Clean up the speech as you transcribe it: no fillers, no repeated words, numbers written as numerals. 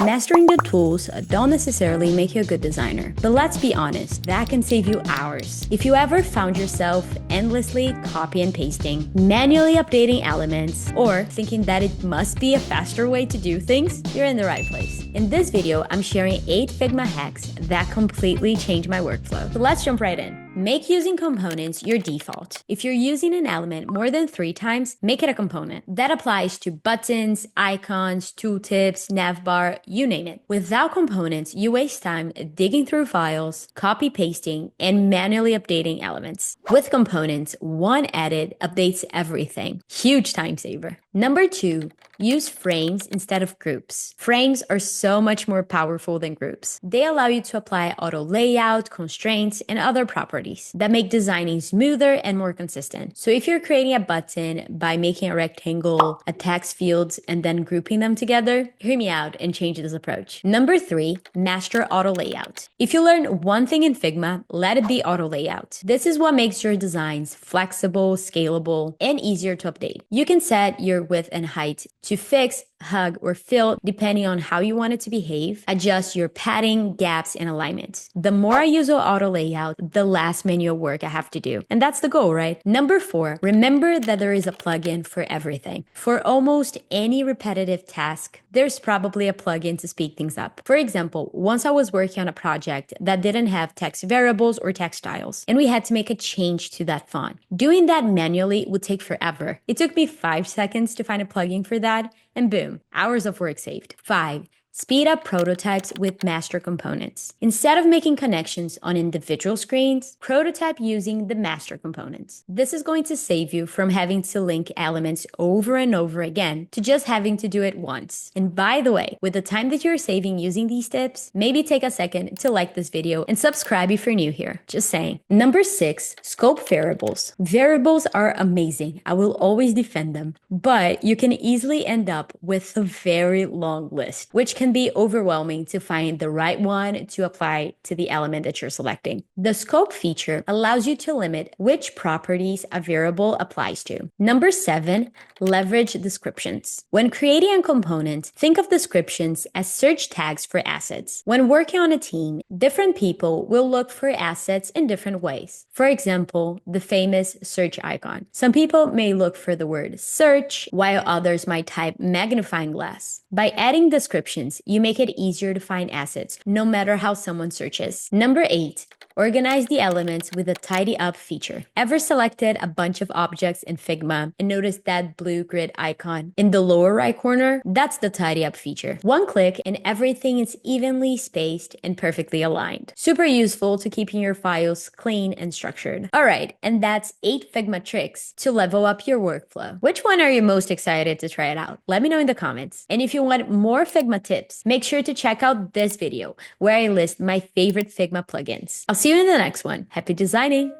Mastering the tools don't necessarily make you a good designer, but let's be honest, that can save you hours. If you ever found yourself endlessly copy and pasting, manually updating elements, or thinking that it must be a faster way to do things, you're in the right place. In this video, I'm sharing 8 Figma hacks that completely changed my workflow. So let's jump right in. Make using components your default. If you're using an element more than 3 times, make it a component. That applies to buttons, icons, tooltips, navbar, you name it. Without components, you waste time digging through files, copy pasting, and manually updating elements. With components, one edit updates everything. Huge time saver. Number 2, use frames instead of groups. Frames are so much more powerful than groups. They allow you to apply auto layout, constraints, and other properties that make designing smoother and more consistent. So if you're creating a button by making a rectangle, a text fields, and then grouping them together, hear me out and change this approach. Number 3, master auto layout. If you learn one thing in Figma, let it be auto layout. This is what makes your designs flexible, scalable, and easier to update. You can set your width and height to fix, hug, or fill depending on how you want it to behave. Adjust your padding, gaps, and alignment. The more I use auto layout, the less manual work I have to do. And that's the goal, right? Number 4, remember that there is a plugin for everything. For almost any repetitive task, there's probably a plugin to speed things up. For example, once I was working on a project that didn't have text variables or text styles, and we had to make a change to that font. Doing that manually would take forever. It took me 5 seconds to find a plugin for that, and boom, hours of work saved. 5, speed up prototypes with master components. Instead of making connections on individual screens, prototype using the master components. This is going to save you from having to link elements over and over again to just having to do it once. And by the way, with the time that you're saving using these tips, maybe take a second to like this video and subscribe if you're new here. Just saying. Number 6, scope variables. Variables are amazing. I will always defend them, but you can easily end up with a very long list, which can be overwhelming to find the right one to apply to the element that you're selecting. The scope feature allows you to limit which properties a variable applies to. Number 7, leverage descriptions. When creating a component, think of descriptions as search tags for assets. When working on a team, different people will look for assets in different ways. For example, the famous search icon. Some people may look for the word search, while others might type magnifying glass. By adding descriptions, you make it easier to find assets, no matter how someone searches. Number 8, organize the elements with a tidy up feature. Ever selected a bunch of objects in Figma and noticed that blue grid icon in the lower right corner? That's the tidy up feature. One click and everything is evenly spaced and perfectly aligned. Super useful to keeping your files clean and structured. All right, and that's 8 Figma tricks to level up your workflow. Which one are you most excited to try it out? Let me know in the comments. And if you want more Figma tips, make sure to check out this video where I list my favorite Figma plugins. I'll see you in the next one. Happy designing!